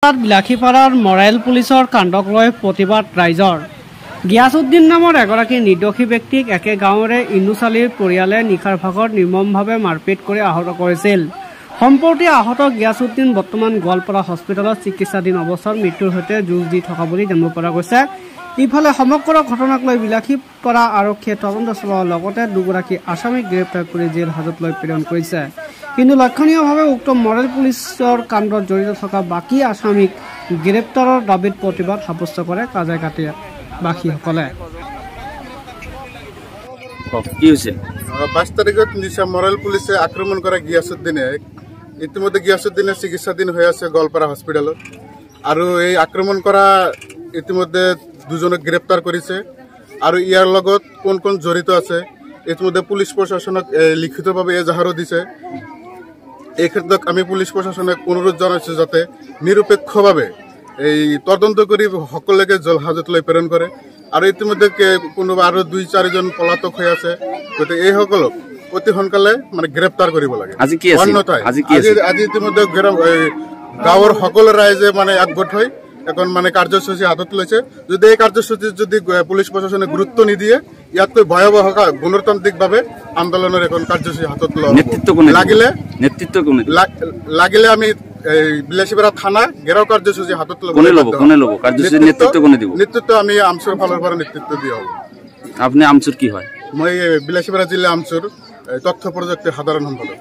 বিলাসীপাৰাৰ মৰেল পুলিচৰ কাণ্ডক লৈ প্ৰতিবাদ ৰাইজৰ। গিয়াছউদ্দিন নামৰ এগৰাকী নিৰ্দোষী ব্যক্তিক একে গাঁৱৰে ইন্দুচালীৰ পৰিয়ালে নিশাৰ ভাগত নিৰ্মমভাৱে মাৰপিট কৰি আহত কৰিছিল। সম্প্ৰতি আহত গিয়াছউদ্দিন বৰ্তমান গোৱালপাৰা হস্পিটেলত চিকিৎসাধীন অৱস্থাত মৃত্যুৰ সৈতে যুঁজ দি থকা বুলি জানিব পৰা গৈছে। ইফালে সমগ্ৰ ঘটনাক লৈ বিলাসীপাৰা আৰক্ষীয়ে তদন্ত চলোৱাৰ লগতে দুগৰাকী আসামীক গ্ৰেপ্তাৰ কৰি জেল হাজতলৈ প্ৰেৰণ কৰিছে। কিন্তু লক্ষণীয়ভাৱে উক্ত মৰেল পুলিচৰ কাণ্ডত জড়িত থকা বাকী আসামীক গ্ৰেপ্তাৰৰ দাবীত প্ৰতিবাদ সাব্যস্ত কৰে কাজাইঘাটীবাসীসকলে। 5 তাৰিখত নিশা মৰেল পুলিচে আক্ৰমণ কৰা গিয়াছউদ্দিনে ইতিমধ্যে গিয়াছউদ্দিনে চিকিৎসাধীন হৈ আছে গোৱালপাৰা হস্পিটেলত। আৰু এই আক্ৰমণ কৰা ইতিমধ্যে দুজনক গ্ৰেপ্তাৰ কৰিছে। আৰু ইয়াৰ লগত কোন কোন জড়িত আছে ইতিমধ্যে পুলিচ প্ৰশাসনক লিখিতভাৱে এজাহাৰো দিছে। এই ক্ষেত্ৰত আমি পুলিচ প্ৰশাসনক অনুৰোধ জনাইছো যাতে নিৰপেক্ষভাৱে এই তদন্ত কৰি সকলোকে জেল হাজতলৈ প্ৰেৰণ কৰে। আৰু ইতিমধ্যে কোনোবা আৰু 2-4জন পলাতক হৈ আছে, গতিকে এইসকলক অতি সোনকালে গ্ৰেপ্তাৰ কৰিব লাগে। আজি ইতিমধ্যে গাঁৱৰ সকলো ৰাইজে একগোট হৈ এখন কাৰ্যসূচী হাতত লৈছে। যদি এই কাৰ্যসূচীত যদি পুলিচ প্ৰশাসনে গুৰুত্ব নিদিয়ে ইয়াতকৈ ভয়াৱহ গণতান্ত্ৰিকভাৱে আন্দোলনৰ এখন কাৰ্যসূচী হাতত লাগিলে আমি বিলাসীপাৰা থানা ঘেৰাও কাৰ্যসূচী হাতত নেতৃত্ব আমি আমচুৰ ফালৰ পৰা নেতৃত্ব দিয়া হ'ব। আপনি আমচুৰ কি হয়? মই বিলাসীপাৰা জিলা আমচুৰ তথ্য প্ৰযুক্তিৰ সাধাৰণ সম্পাদক।